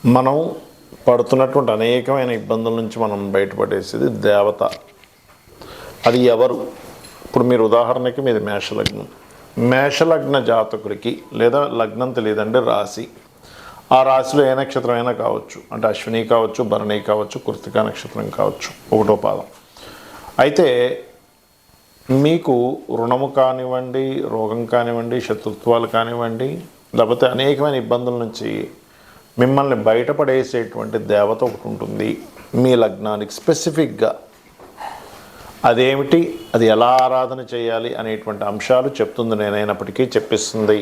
మనం పడుతున్నటువంటి అనేకమైన ఇబ్బందుల నుంచి మనం బయటపడేసేది దేవత. అది ఎవరు? ఇప్పుడు మీరు ఉదాహరణకి మీది మేషలగ్నం. మేషలగ్న జాతకుడికి లేదా లగ్నం తెలియదంటే రాశి, ఆ రాశిలో ఏ నక్షత్రం అయినా కావచ్చు, అంటే అశ్విని కావచ్చు, భరణి కావచ్చు, కృత్తికా నక్షత్రం కావచ్చు, ఒకటో పాదం. అయితే మీకు రుణము కానివ్వండి, రోగం కానివ్వండి, శత్రుత్వాలు కానివ్వండి, లేకపోతే అనేకమైన ఇబ్బందుల నుంచి మిమ్మల్ని బయటపడేసేటువంటి దేవత ఒకటి ఉంటుంది మీ లగ్నానికి స్పెసిఫిక్గా. అదేమిటి, అది ఎలా ఆరాధన చేయాలి అనేటువంటి అంశాలు చెప్తుంది నేనైనప్పటికీ చెప్పిస్తుంది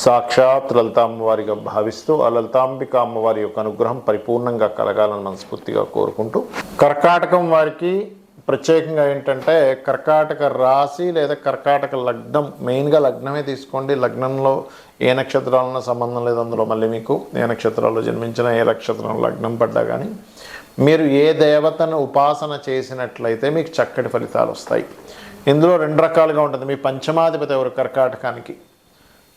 సాక్షాత్ లలిత అమ్మవారిగా భావిస్తూ ఆ లలితాంబిక అమ్మవారి యొక్క అనుగ్రహం పరిపూర్ణంగా కలగాలని మనస్ఫూర్తిగా కోరుకుంటూ, కర్కాటకం వారికి ప్రత్యేకంగా ఏంటంటే కర్కాటక రాశి లేదా కర్కాటక లగ్నం, మెయిన్గా లగ్నమే తీసుకోండి. లగ్నంలో ఏ నక్షత్రాలన్న సంబంధం లేదు. అందులో మళ్ళీ మీకు ఏ నక్షత్రాల్లో జన్మించిన, ఏ నక్షత్రంలో లగ్నం పడ్డా కానీ మీరు ఏ దేవతను ఉపాసన చేసినట్లయితే మీకు చక్కటి ఫలితాలు వస్తాయి. ఇందులో రెండు రకాలుగా ఉంటుంది. మీ పంచమాధిపతి ఎవరు కర్కాటకానికి?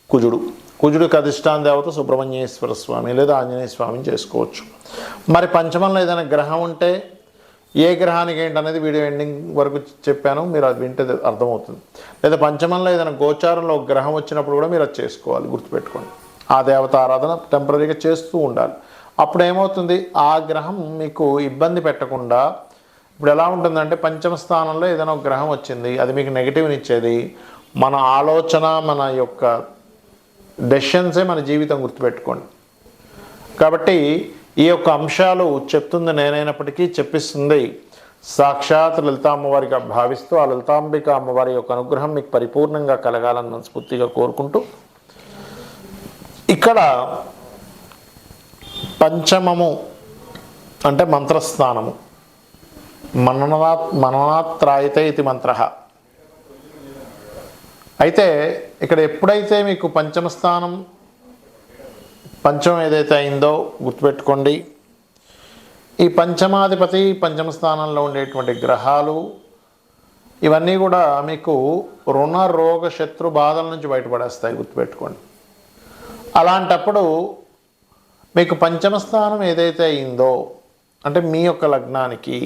కుజుడు. కుజుడికి అధిష్టాన దేవత సుబ్రహ్మణ్యేశ్వర స్వామి లేదా ఆంజనేయ స్వామిని చేసుకోవచ్చు. మరి పంచమంలో ఏదైనా గ్రహం ఉంటే ఏ గ్రహానికి ఏంటనేది వీడియో ఎండింగ్ వరకు చెప్పాను, మీరు అది వింటే అర్థమవుతుంది. లేదా పంచమంలో ఏదైనా గోచారంలో ఒక గ్రహం వచ్చినప్పుడు కూడా మీరు అది చేసుకోవాలి, గుర్తుపెట్టుకోండి. ఆ దేవత ఆరాధన టెంపరీగా చేస్తూ ఉండాలి. అప్పుడు ఏమవుతుంది, ఆ గ్రహం మీకు ఇబ్బంది పెట్టకుండా, ఇప్పుడు ఎలా ఉంటుందంటే పంచమ స్థానంలో ఏదైనా ఒక గ్రహం వచ్చింది, అది మీకు నెగిటివ్ని ఇచ్చేది. మన ఆలోచన, మన యొక్క డెసిషన్సే మన జీవితం, గుర్తుపెట్టుకోండి. కాబట్టి ఈ యొక్క అంశాలు చెప్తుంది నేనైనప్పటికీ చెప్పిస్తుంది సాక్షాత్ లలితా అమ్మవారిగా భావిస్తూ ఆ లలితాంబిక అమ్మవారి యొక్క అనుగ్రహం మీకు పరిపూర్ణంగా కలగాలని మనస్ఫూర్తిగా కోరుకుంటూ, ఇక్కడ పంచమము అంటే మంత్రస్థానము. మననాత్రాయతే ఇది మంత్ర. అయితే ఇక్కడ ఎప్పుడైతే మీకు పంచమ స్థానం, పంచమం ఏదైతే అయిందో గుర్తుపెట్టుకోండి. ఈ పంచమాధిపతి, పంచమ స్థానంలో ఉండేటువంటి గ్రహాలు ఇవన్నీ కూడా మీకు రుణ రోగ శత్రు బాధల నుంచి బయటపడేస్తాయి, గుర్తుపెట్టుకోండి. అలాంటప్పుడు మీకు పంచమ స్థానం ఏదైతే అయిందో అంటే మీ యొక్క లగ్నానికి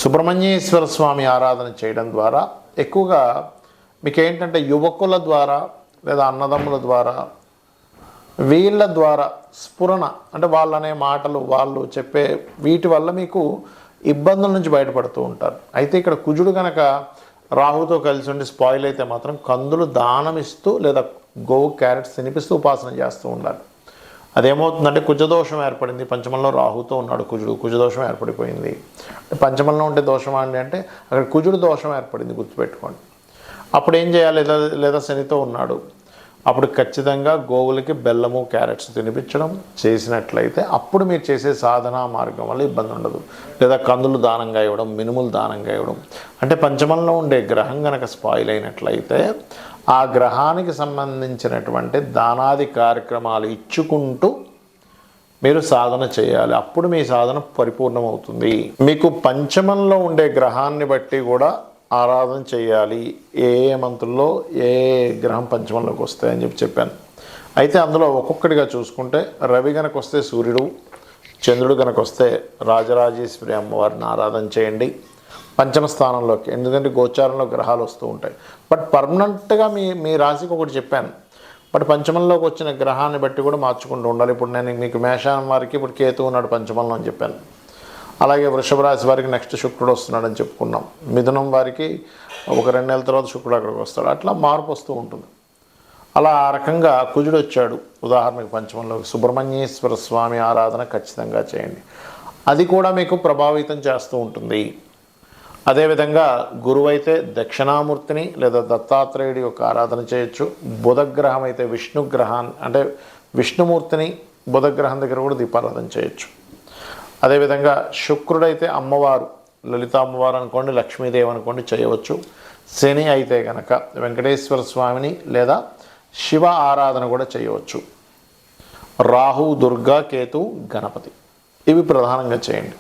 సుబ్రహ్మణ్యేశ్వర స్వామి ఆరాధన చేయడం ద్వారా ఎక్కువగా మీకు ఏంటంటే యువకుల ద్వారా లేదా అన్నదమ్ముల ద్వారా, వీళ్ళ ద్వారా స్ఫురణ, అంటే వాళ్ళనే మాటలు, వాళ్ళు చెప్పే వీటి వల్ల మీకు ఇబ్బందుల నుంచి బయటపడుతూ ఉంటారు. అయితే ఇక్కడ కుజుడు కనుక రాహుతో కలిసి ఉండి స్పాయిల్ అయితే మాత్రం కందులు దానం ఇస్తూ లేదా గోవు క్యారెట్స్ తినిపిస్తూ ఉపాసన చేస్తూ ఉండాలి. అదేమవుతుందంటే కుజదోషం ఏర్పడింది. పంచమంలో రాహుతో ఉన్నాడు కుజుడు, కుజదోషం ఏర్పడిపోయింది. పంచమంలో ఉంటే దోషం అండి అంటే అక్కడ కుజుడు దోషం ఏర్పడింది, గుర్తుపెట్టుకోండి. అప్పుడు ఏం చేయాలి? లేదా శనితో ఉన్నాడు, అప్పుడు ఖచ్చితంగా గోవులకి బెల్లము క్యారెట్స్ తినిపించడం చేసినట్లయితే అప్పుడు మీరు చేసే సాధనా మార్గం వల్ల ఇబ్బంది ఉండదు. లేదా కందులు దానంగా ఇవ్వడం, మినుములు దానంగా ఇవ్వడం. అంటే పంచమంలో ఉండే గ్రహం కనుక స్పాయిల్ అయినట్లయితే ఆ గ్రహానికి సంబంధించినటువంటి దానాది కార్యక్రమాలు ఇచ్చుకుంటూ మీరు సాధన చేయాలి. అప్పుడు మీ సాధన పరిపూర్ణమవుతుంది. మీకు పంచమంలో ఉండే గ్రహాన్ని బట్టి కూడా ఆరాధన చేయాలి. ఏ మంత్రుల్లో ఏ గ్రహం పంచమంలోకి వస్తాయని చెప్పాను. అయితే అందులో ఒక్కొక్కటిగా చూసుకుంటే రవి కనుక వస్తే సూర్యుడు, చంద్రుడు కనుక వస్తే రాజరాజేశ్వరి అమ్మవారిని ఆరాధన చేయండి పంచమ స్థానంలోకి. ఎందుకంటే గోచారంలో గ్రహాలు వస్తూ ఉంటాయి. బట్ పర్మనెంట్గా మీ రాశికి ఒకటి చెప్పాను, బట్ పంచమంలోకి వచ్చిన గ్రహాన్ని బట్టి కూడా మార్చుకుంటూ ఉండాలి. ఇప్పుడు నేను మీకు మేషం వారికి ఇప్పుడు కేతు ఉన్నాడు పంచమంలో అని చెప్పాను. అలాగే వృషభ రాశి వారికి నెక్స్ట్ శుక్రుడు వస్తున్నాడని చెప్పుకున్నాం. మిథునం వారికి ఒక 2 నెలల తర్వాత శుక్రుడు అక్కడికి వస్తాడు. అట్లా మార్పు వస్తూ ఉంటుంది. అలా ఆ రకంగా కుజుడు వచ్చాడు ఉదాహరణకు పంచమంలోకి, సుబ్రహ్మణ్యేశ్వర స్వామి ఆరాధన ఖచ్చితంగా చేయండి. అది కూడా మీకు ప్రభావితం చేస్తూ ఉంటుంది. అదేవిధంగా గురువు అయితే దక్షిణామూర్తిని లేదా దత్తాత్రేయుడి యొక్క ఆరాధన చేయొచ్చు. బుధగ్రహం అయితే విష్ణుగ్రహాన్ని అంటే విష్ణుమూర్తిని బుధగ్రహం దగ్గర కూడా దీపారాధన చేయొచ్చు. అదేవిధంగా శుక్రుడైతే అమ్మవారు, లలిత అమ్మవారు అనుకోండి, లక్ష్మీదేవి అనుకోండి చేయవచ్చు. శని అయితే కనుక వెంకటేశ్వర స్వామిని లేదా శివ ఆరాధన కూడా చేయవచ్చు. రాహు, దుర్గా, కేతు, గణపతి ఇవి ప్రధానంగా చేయండి.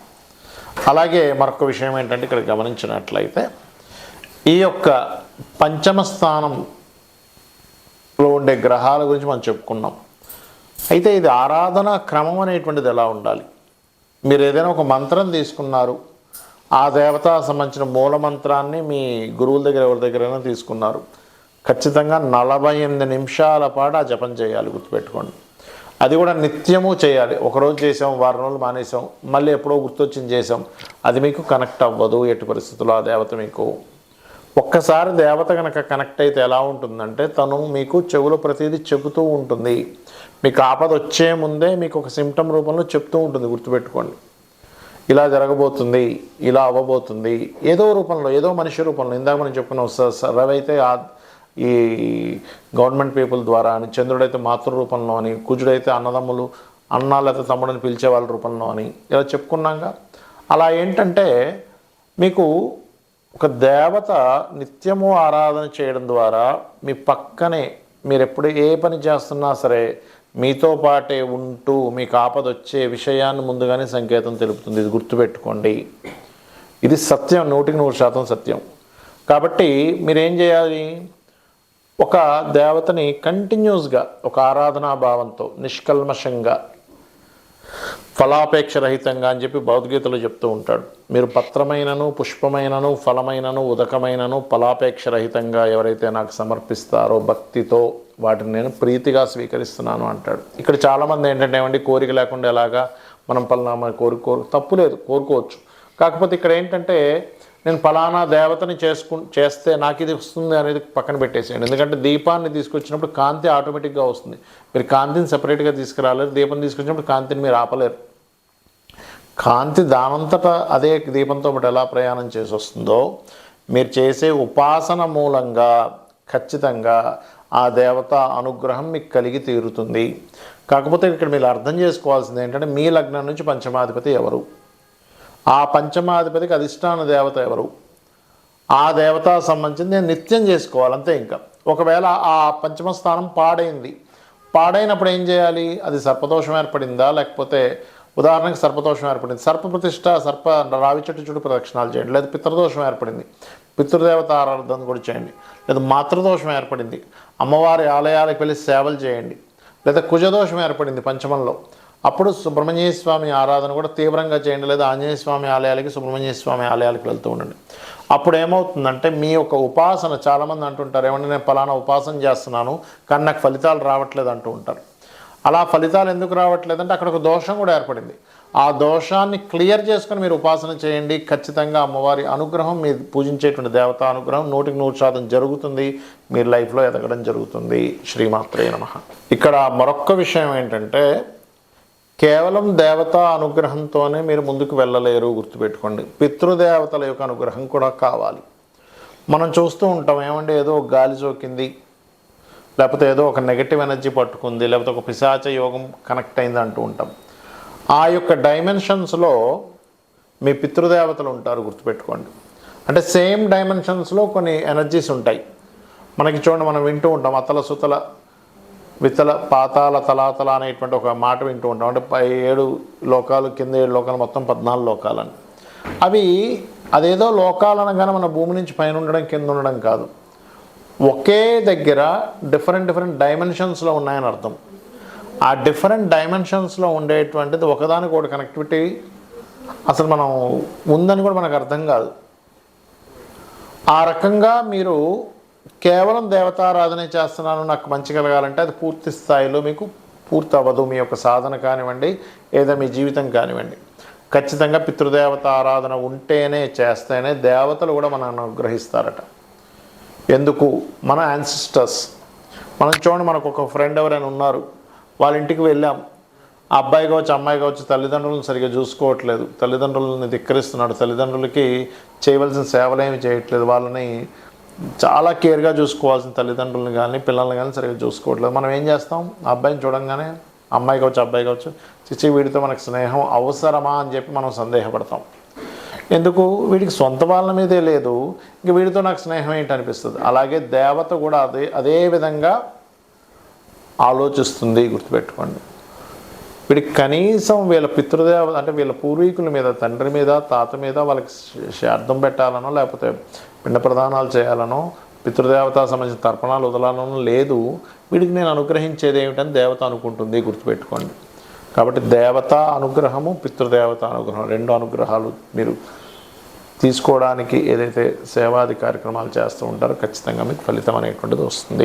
అలాగే మరొక విషయం ఏంటంటే ఇక్కడ గమనించినట్లయితే ఈ యొక్క పంచమ స్థానంలో ఉండే గ్రహాల గురించి మనం చెప్పుకున్నాం. అయితే ఇది ఆరాధన క్రమం అనేటువంటిది ఎలా ఉండాలి? మీరు ఏదైనా ఒక మంత్రం తీసుకున్నారు, ఆ దేవత సంబంధించిన మూల మంత్రాన్ని మీ గురువుల దగ్గర ఎవరి దగ్గరైనా తీసుకున్నారు, ఖచ్చితంగా 48 నిమిషాల పాటు ఆ జపం చేయాలి, గుర్తుపెట్టుకోండి. అది కూడా నిత్యము చేయాలి. ఒకరోజు చేసాం, వారం రోజులు మానేసాం, మళ్ళీ ఎప్పుడో గుర్తొచ్చింది చేసాం, అది మీకు కనెక్ట్ అవ్వదు ఎట్టి పరిస్థితుల్లో. ఆ దేవత మీకు ఒక్కసారి దేవత కనుక కనెక్ట్ అయితే ఎలా ఉంటుందంటే, తను మీకు చెవులో ప్రతిదీ చెబుతూ ఉంటుంది. మీకు ఆపద వచ్చే ముందే మీకు ఒక సిమ్టమ్ రూపంలో చెప్తూ ఉంటుంది, గుర్తుపెట్టుకోండి. ఇలా జరగబోతుంది, ఇలా అవ్వబోతుంది, ఏదో రూపంలో, ఏదో మనిషి రూపంలో. ఇందాక మనం చెప్పుకున్నాం, రవి అయితే ఈ గవర్నమెంట్ పీపుల్ ద్వారా అని, చంద్రుడైతే మాతృ రూపంలో అని, కుజుడైతే అన్నదమ్ములు, అన్న లేకపోతే తమ్ముడని పిలిచే వాళ్ళ రూపంలో అని ఇలా చెప్పుకున్నాక, అలా ఏంటంటే మీకు ఒక దేవత నిత్యము ఆరాధన చేయడం ద్వారా మీ పక్కనే, మీరు ఎప్పుడు ఏ పని చేస్తున్నా సరే మీతో పాటే ఉంటూ మీకు ఆపద వచ్చే విషయాన్ని ముందుగానే సంకేతం తెలుపుతుంది. ఇది గుర్తుపెట్టుకోండి. ఇది సత్యం, 100% సత్యం. కాబట్టి మీరేం చేయాలి? ఒక దేవతని కంటిన్యూస్గా ఒక ఆరాధనా భావంతో, నిష్కల్మషంగా, ఫలాపేక్ష రహితంగా అని చెప్పి భగవద్గీతలో చెప్తూ ఉంటాడు. మీరు పత్రమైనను, పుష్పమైనను, ఫలమైనను, ఉదకమైనను ఫలాపేక్ష రహితంగా ఎవరైతే నాకు సమర్పిస్తారో భక్తితో, వాటిని నేను ప్రీతిగా స్వీకరిస్తున్నాను అంటాడు. ఇక్కడ చాలామంది ఏంటంటే ఏమండి, కోరిక లేకుండా ఎలాగా మనం పలానా తప్పు లేదు, కోరుకోవచ్చు. కాకపోతే ఇక్కడ ఏంటంటే, నేను ఫలానా దేవతని చేస్తే నాకు ఇది వస్తుంది అనేది పక్కన పెట్టేసేయండి. ఎందుకంటే దీపాన్ని తీసుకొచ్చినప్పుడు కాంతి ఆటోమేటిక్గా వస్తుంది. మీరు కాంతిని సపరేట్గా తీసుకురాలేరు, దీపం తీసుకొచ్చినప్పుడు కాంతిని మీరు ఆపలేరు. కాంతి దానంతటా అదే దీపంతో పాటు ఎలా ప్రయాణం చేసి వస్తుందో, మీరు చేసే ఉపాసన మూలంగా ఖచ్చితంగా ఆ దేవత అనుగ్రహం మీకు కలిగి తీరుతుంది. కాకపోతే ఇక్కడ మీరు అర్థం చేసుకోవాల్సింది ఏంటంటే, మీ లగ్నం నుంచి పంచమాధిపతి ఎవరు, ఆ పంచమాధిపతికి అధిష్టాన దేవత ఎవరు, ఆ దేవత సంబంధించి నేను నిత్యం చేసుకోవాలి అంతే. ఇంకా ఒకవేళ ఆ పంచమ స్థానం పాడైనప్పుడు ఏం చేయాలి? అది సర్పదోషం ఏర్పడిందా, లేకపోతే ఉదాహరణకి సర్పదోషం ఏర్పడింది, సర్పప్రతిష్ఠ, రావి చెట్టు చుట్టూ ప్రదక్షిణాలు చేయండి. లేదా పితృదోషం ఏర్పడింది, పితృదేవత ఆరాధన కూడా చేయండి. లేదా మాతృదోషం ఏర్పడింది, అమ్మవారి ఆలయాలకు వెళ్ళి సేవలు చేయండి. లేదా కుజదోషం ఏర్పడింది పంచమంలో, అప్పుడు సుబ్రహ్మణ్య స్వామి ఆరాధన కూడా తీవ్రంగా చేయండి. లేదా ఆంజనేయ స్వామి ఆలయాలకి, సుబ్రహ్మణ్య స్వామి ఆలయాలకు వెళ్తూ ఉండండి. అప్పుడు ఏమవుతుందంటే, మీ యొక్క ఉపాసన, చాలామంది అంటుంటారు ఏమంటే నేను ఫలానా ఉపాసన చేస్తున్నాను కానీ నాకు ఫలితాలు రావట్లేదు అంటూ ఉంటారు. అలా ఫలితాలు ఎందుకు రావట్లేదంటే అక్కడ ఒక దోషం కూడా ఏర్పడింది. ఆ దోషాన్ని క్లియర్ చేసుకొని మీరు ఉపాసన చేయండి. ఖచ్చితంగా అమ్మవారి అనుగ్రహం, మీరు పూజించేటువంటి దేవతా అనుగ్రహం 100% జరుగుతుంది. మీరు లైఫ్లో ఎదగడం జరుగుతుంది. శ్రీమాత్రే నమః. ఇక్కడ మరొక్క విషయం ఏంటంటే, కేవలం దేవతా అనుగ్రహంతోనే మీరు ముందుకు వెళ్ళలేరు, గుర్తుపెట్టుకోండి. పితృదేవతల యొక్క అనుగ్రహం కూడా కావాలి. మనం చూస్తూ ఉంటాం ఏమంటే, ఏదో గాలి సోకింది, లేకపోతే ఏదో ఒక నెగటివ్ ఎనర్జీ పట్టుకుంది, లేకపోతే ఒక పిశాచ యోగం కనెక్ట్ అయింది అంటూ ఉంటాం. ఆ యొక్క డైమెన్షన్స్లో మీ పితృదేవతలు ఉంటారు, గుర్తుపెట్టుకోండి. అంటే సేమ్ డైమెన్షన్స్లో కొన్ని ఎనర్జీస్ ఉంటాయి. మనకి చూడండి, మనం వింటూ ఉంటాం అతల సుతల వితల పాతాల తలాతల అనేటువంటి ఒక మాట వింటూ ఉంటాం. అంటే 7 లోకాలు, కింద 7 లోకాలు, మొత్తం 14 లోకాలని. అదేదో లోకాలు అనగానే మన భూమి నుంచి పైన ఉండడం, కింద ఉండడం కాదు. ఒకే దగ్గర డిఫరెంట్ డైమెన్షన్స్లో ఉన్నాయని అర్థం. ఆ డిఫరెంట్ డైమెన్షన్స్లో ఉండేటువంటిది ఒకదానికి ఒకటి కనెక్టివిటీ అసలు మనం ఉందని కూడా మనకు అర్థం కాదు. ఆ రకంగా మీరు కేవలం దేవతారాధన చేస్తున్నాను, నాకు మంచి కలగాలంటే అది పూర్తి స్థాయిలో మీకు పూర్తి అవ్వదు. మీ యొక్క సాధన కానివ్వండి, లేదా మీ జీవితం కానివ్వండి. ఖచ్చితంగా పితృదేవత ఆరాధన ఉంటేనే, చేస్తేనే దేవతలు కూడా మనల్ని అనుగ్రహిస్తారట. ఎందుకు? మన యాన్సిస్టర్స్. మనం చూడండి, మనకు ఒక ఫ్రెండ్ ఎవరైనా ఉన్నారు, వాళ్ళ ఇంటికి వెళ్ళాం, ఆ అబ్బాయి కావచ్చు, అమ్మాయి కావచ్చు, తల్లిదండ్రులను సరిగ్గా చూసుకోవట్లేదు, తల్లిదండ్రులని ధిక్కరిస్తున్నాడు, తల్లిదండ్రులకి చేయవలసిన సేవలు ఏమి చేయట్లేదు, వాళ్ళని చాలా కేర్గా చూసుకోవాల్సిన తల్లిదండ్రులను కానీ పిల్లల్ని కానీ సరిగ్గా చూసుకోవట్లేదు. మనం ఏం చేస్తాం? ఆ అబ్బాయిని చూడంగానే, అమ్మాయి కావచ్చు, అబ్బాయి కావచ్చు, చిచ్చి వీడితో మనకు స్నేహం అవసరమా అని చెప్పి మనం సందేహపడతాం. ఎందుకు? వీడికి సొంత వాళ్ళ మీదే లేదు, ఇంక వీడితో నాకు స్నేహం ఏంటి అనిపిస్తుంది. అలాగే దేవత కూడా అదే విధంగా ఆలోచిస్తుంది, గుర్తుపెట్టుకోండి. వీడికి కనీసం వీళ్ళ పితృదేవత అంటే వీళ్ళ పూర్వీకుల మీద, తండ్రి మీద, తాత మీద వాళ్ళకి శ్రాద్ధం పెట్టాలనో, లేకపోతే పిండ ప్రదానాలు చేయాలనో, పితృదేవత సంబంధించిన తర్పణాలు వదలాలను లేదు, వీడికి నేను అనుగ్రహించేది ఏమిటని దేవత అనుకుంటుంది, గుర్తుపెట్టుకోండి. కాబట్టి దేవత అనుగ్రహము, పితృదేవత అనుగ్రహం, రెండు అనుగ్రహాలు మీరు తీసుకోవడానికి ఏదైతే సేవాది కార్యక్రమాలు చేస్తూ ఉంటారో ఖచ్చితంగా మీకు ఫలితం అనేటువంటిది వస్తుంది.